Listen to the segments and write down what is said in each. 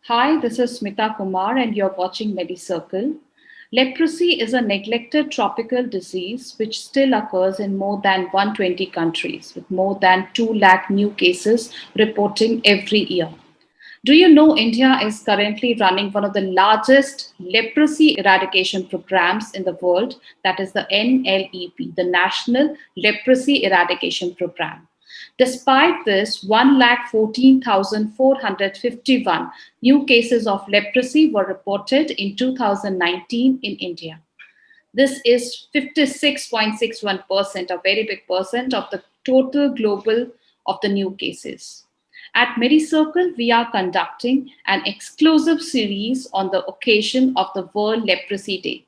Hi, this is Smita Kumar, and you're watching MediCircle. Leprosy is a neglected tropical disease which still occurs in more than 120 countries, with more than 2 lakh new cases reporting every year. Do you know India is currently running one of the largest leprosy eradication programs in the world, that is the NLEP, the National Leprosy Eradication Program. Despite this, 1,14,451 new cases of leprosy were reported in 2019 in India. This is 56.61%, a very big percent of the total global of the new cases. At MediCircle, we are conducting an exclusive series on the occasion of the World Leprosy Day.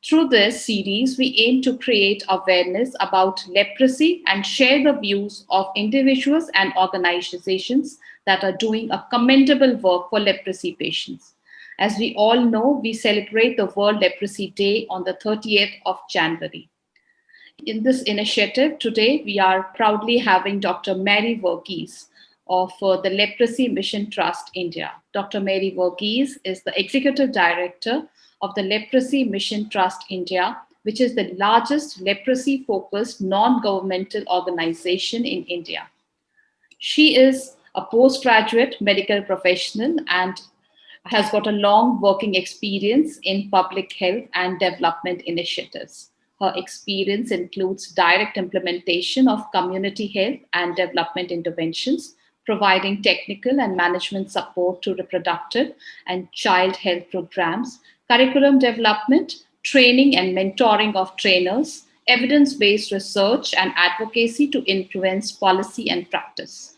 Through this series, we aim to create awareness about leprosy and share the views of individuals and organizations that are doing a commendable work for leprosy patients. As we all know, we celebrate the World Leprosy Day on the 30th of January. In this initiative, today we are proudly having Dr. Mary Verghese of the Leprosy Mission Trust India. Dr. Mary Verghese is the Executive Director of the Leprosy Mission Trust India, which is the largest leprosy focused non governmental organization in India. She is a postgraduate medical professional and has got a long working experience in public health and development initiatives. Her experience includes direct implementation of community health and development interventions, providing technical and management support to reproductive and child health programs, curriculum development, training and mentoring of trainers, evidence based research, and advocacy to influence policy and practice.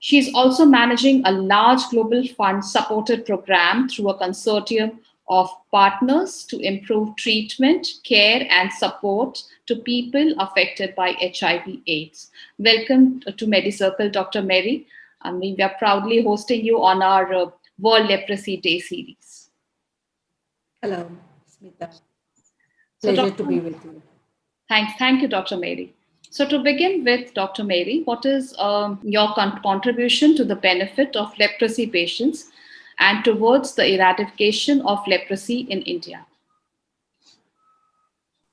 She is also managing a large global fund supported program through a consortium of partners to improve treatment, care, and support to people affected by HIV/AIDS. Welcome to MediCircle, Dr. Mary. We are proudly hosting you on our World Leprosy Day series. Hello, Smita. So, Pleasure to Dr. be with you. Thank you, Dr. Mary. So, to begin with, Dr. Mary, what is your contribution to the benefit of leprosy patients and towards the eradication of leprosy in India?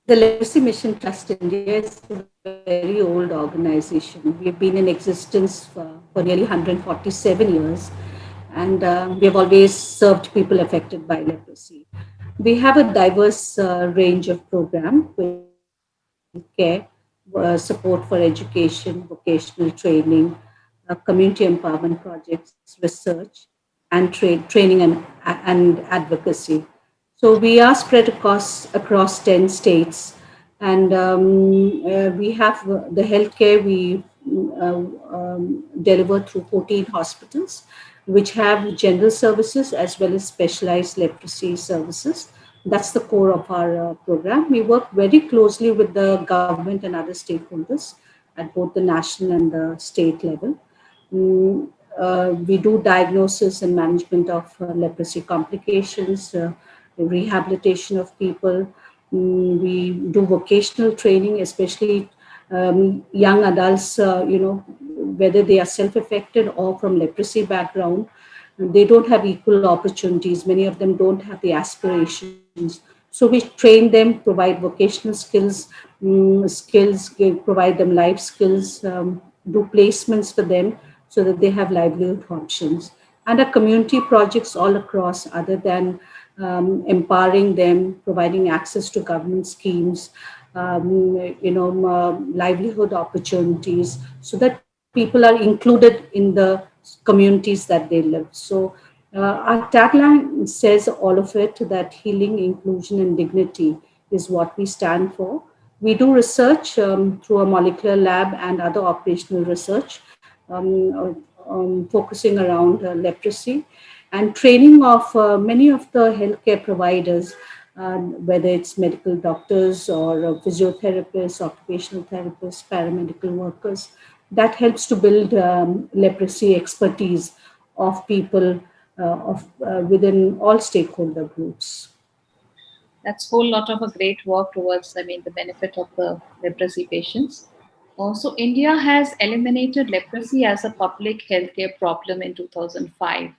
The Leprosy Mission Trust India is a very old organization. We have been in existence for nearly 147 years, and we have always served people affected by leprosy. We have a diverse range of programs with healthcare, support for education, vocational training, community empowerment projects, research, and training and advocacy. So we are spread across 10 states, and we have the healthcare we deliver through 14 hospitals, which have general services as well as specialized leprosy services. That's the core of our program. We work very closely with the government and other stakeholders at both the national and the state level. We do diagnosis and management of leprosy complications, rehabilitation of people. We do vocational training, especially young adults, whether they are self-affected or from leprosy background. They don't have equal opportunities. Many of them don't have the aspirations. So we train them, provide vocational skills, provide them life skills, do placements for them so that they have livelihood options. And our community projects all across, other than empowering them, providing access to government schemes, livelihood opportunities, so that people are included in the communities that they live. So our tagline says all of it, that healing, inclusion, and dignity is what we stand for. We do research through a molecular lab and other operational research, focusing around leprosy and training of many of the healthcare providers, whether it's medical doctors or physiotherapists, occupational therapists, paramedical workers. That helps to build leprosy expertise of people within all stakeholder groups. That's a whole lot of a great work towards, the benefit of the leprosy patients. Also, India has eliminated leprosy as a public healthcare problem in 2005.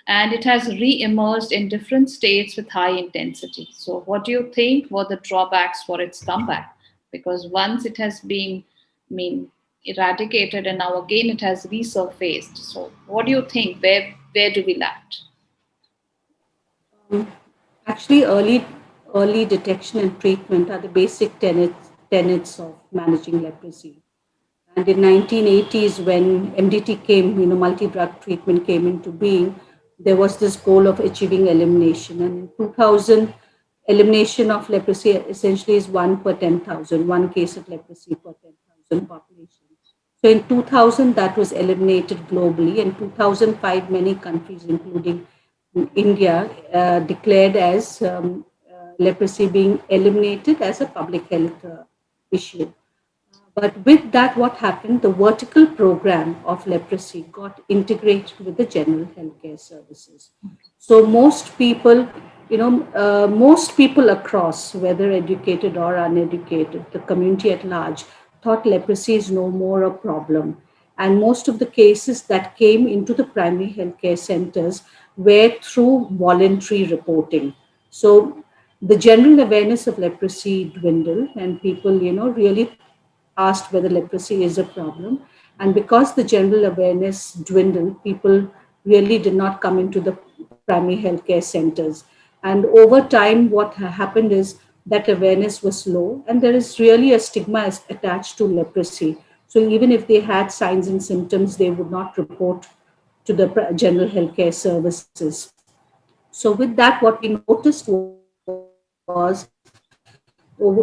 and it has re-emerged in different states with high intensity. So, what do you think were the drawbacks for its comeback? Because once it has been, I mean, eradicated, and now again it has resurfaced. So, what do you think? Where do we land? Um, Actually, early detection and treatment are the basic tenets of managing leprosy. And in 1980s, when MDT came, multi-drug treatment came into being, there was this goal of achieving elimination. And in 2000, elimination of leprosy essentially is one per 10,000, one case of leprosy per 10,000 population. So in 2000, that was eliminated globally. In 2005, many countries, including India, declared as leprosy being eliminated as a public health issue. But with that, what happened? The vertical program of leprosy got integrated with the general healthcare services. So most people across, whether educated or uneducated, the community at large, thought leprosy is no more a problem. And most of the cases that came into the primary healthcare centers were through voluntary reporting. So the general awareness of leprosy dwindled, and people, really asked whether leprosy is a problem. And because the general awareness dwindled, people really did not come into the primary healthcare centers. And over time, what happened is that awareness was low, and there is really a stigma attached to leprosy. So even if they had signs and symptoms, they would not report to the general healthcare services. So with that, what we noticed was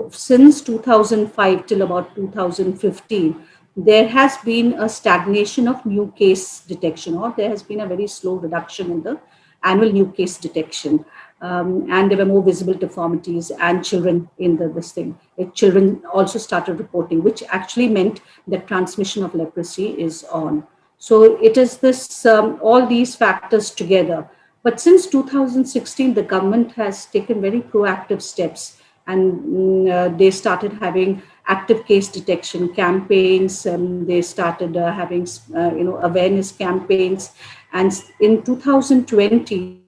since 2005 till about 2015, there has been a stagnation of new case detection, or there has been a very slow reduction in the annual new case detection. And there were more visible deformities and children in this thing. Children also started reporting, which actually meant that transmission of leprosy is on. So it is this all these factors together. But since 2016, the government has taken very proactive steps, and they started having active case detection campaigns. They started having awareness campaigns, and in 2020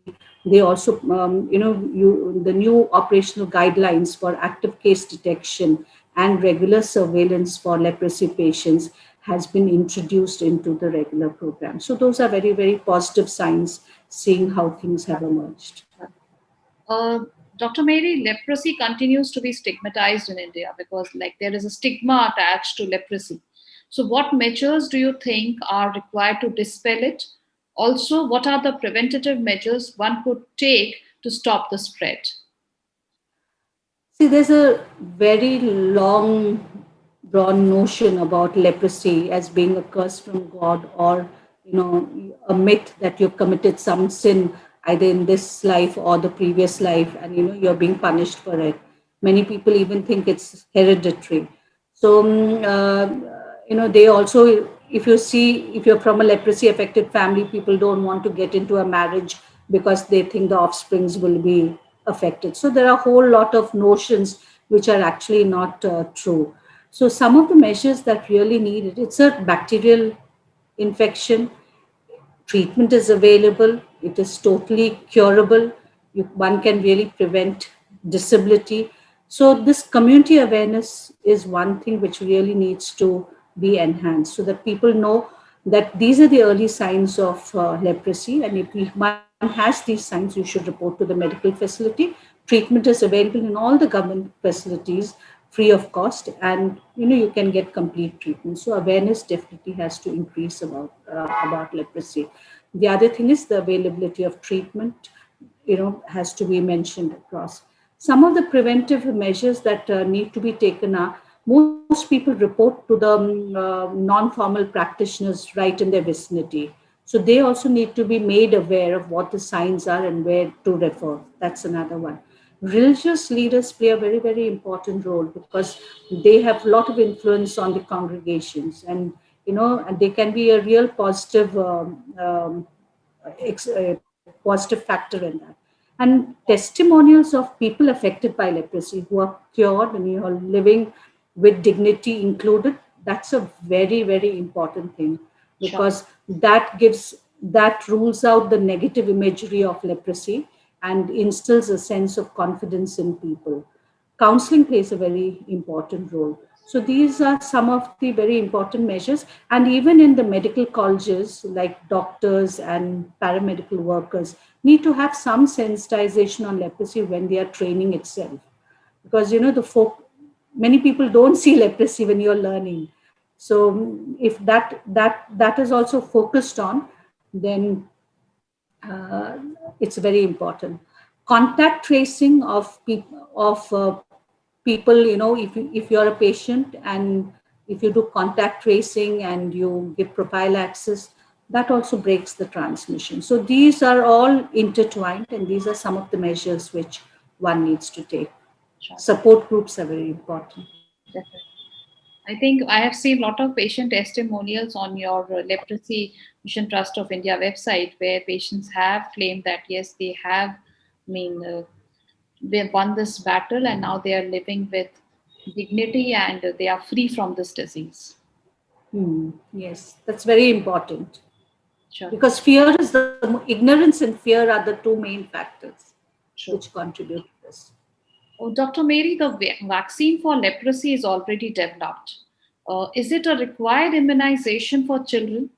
they also the new operational guidelines for active case detection and regular surveillance for leprosy patients has been introduced into the regular program. So those are very, very positive signs, seeing how things have emerged. Uh, Dr. Mary, leprosy continues to be stigmatized in India because, like, there is a stigma attached to leprosy. So, what measures do you think are required to dispel it? Also, what are the preventative measures one could take to stop the spread? See, there's a very long drawn notion about leprosy as being a curse from God, or a myth that you've committed some sin either in this life or the previous life, and you're being punished for it. Many people even think it's hereditary. So they also, if you're from a leprosy affected family, people don't want to get into a marriage because they think the offsprings will be affected. So there are a whole lot of notions which are actually not true. So some of the measures that really needed, it's a bacterial infection. Treatment is available. It is totally curable. One can really prevent disability. So this community awareness is one thing which really needs to be enhanced, so that people know that these are the early signs of leprosy, and if one has these signs, you should report to the medical facility. Treatment is available in all the government facilities free of cost, and you can get complete treatment. So awareness definitely has to increase about leprosy. The other thing is the availability of treatment, has to be mentioned across. Some of the preventive measures that need to be taken are, most people report to the non-formal practitioners right in their vicinity. So they also need to be made aware of what the signs are and where to refer. That's another one. Religious leaders play a very, very important role because they have a lot of influence on the congregations, and and they can be a real positive positive factor in that. And testimonials of people affected by leprosy who are cured and living with dignity included, that's a very, very important thing, Sure. because that gives that rules out the negative imagery of leprosy and instills a sense of confidence in people. Counseling plays a very important role. So these are some of the very important measures. And even in the medical colleges, like doctors and paramedical workers need to have some sensitization on leprosy when they are training itself. Because, many people don't see leprosy when you're learning. So if that is also focused on, then it's very important. Contact tracing of people, if you're a patient and if you do contact tracing and you give profile access, that also breaks the transmission. So these are all intertwined, and these are some of the measures which one needs to take. Sure. Support groups are very important. Definitely. I think I have seen a lot of patient testimonials on your Leprosy Mission Trust of India website, where patients have claimed that yes, they have, they won this battle and now they are living with dignity and they are free from this disease. Yes, that's very important, Sure. because ignorance and fear are the two main factors Sure. which contribute to this. Oh, Dr. Mary, the vaccine for leprosy is already developed. Is it a required immunization for children?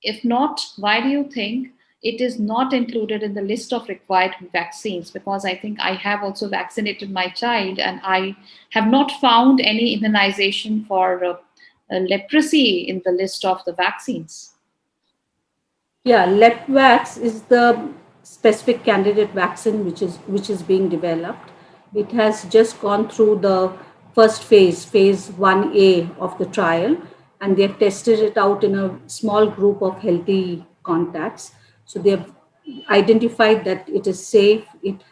If not, why do you think it is not included in the list of required vaccines? Because I think I have also vaccinated my child and I have not found any immunization for leprosy in the list of the vaccines. Yeah, Lepvax is the specific candidate vaccine which is being developed. It has just gone through the first phase 1A of the trial, and they have tested it out in a small group of healthy contacts. So they have identified that it is safe, it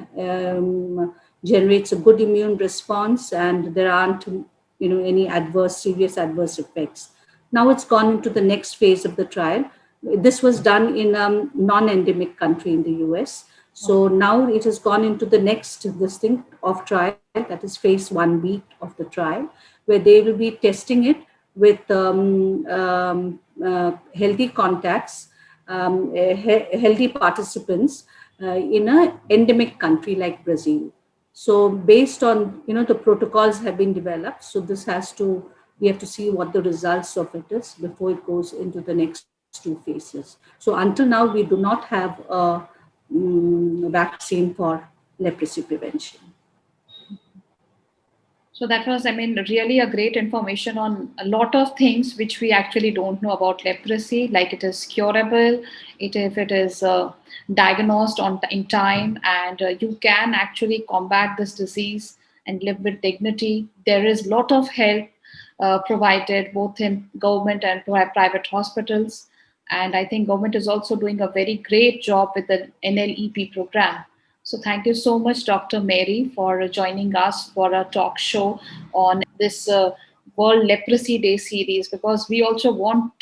generates a good immune response, and there aren't any serious adverse effects. Now it's gone into the next phase of the trial. This was done in a non-endemic country in the US. So now it has gone into the next this thing of trial, that is phase 1B of the trial, where they will be testing it with healthy contacts, healthy participants in an endemic country like Brazil. So based on the protocols have been developed. So we have to see what the results of it is before it goes into the next two phases. So until now, we do not have a vaccine for leprosy prevention. So that was, really a great information on a lot of things which we actually don't know about leprosy, like it is curable, if it is diagnosed in time, and you can actually combat this disease and live with dignity. There is a lot of help provided both in government and private hospitals. And I think government is also doing a very great job with the NLEP program. So thank you so much, Dr. Mary, for joining us for a talk show on this World Leprosy Day series, because we also want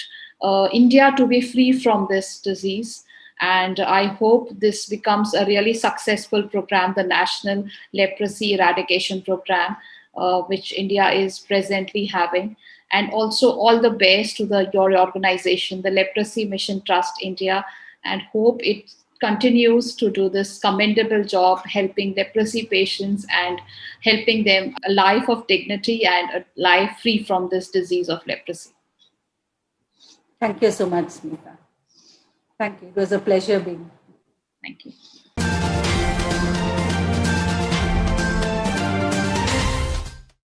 India to be free from this disease. And I hope this becomes a really successful program, the National Leprosy Eradication Program, which India is presently having. And also all the best to your organization, the Leprosy Mission Trust India, and hope it continues to do this commendable job helping leprosy patients and helping them a life of dignity and a life free from this disease of leprosy. Thank you so much, Smita. Thank you. It was a pleasure being. Thank you.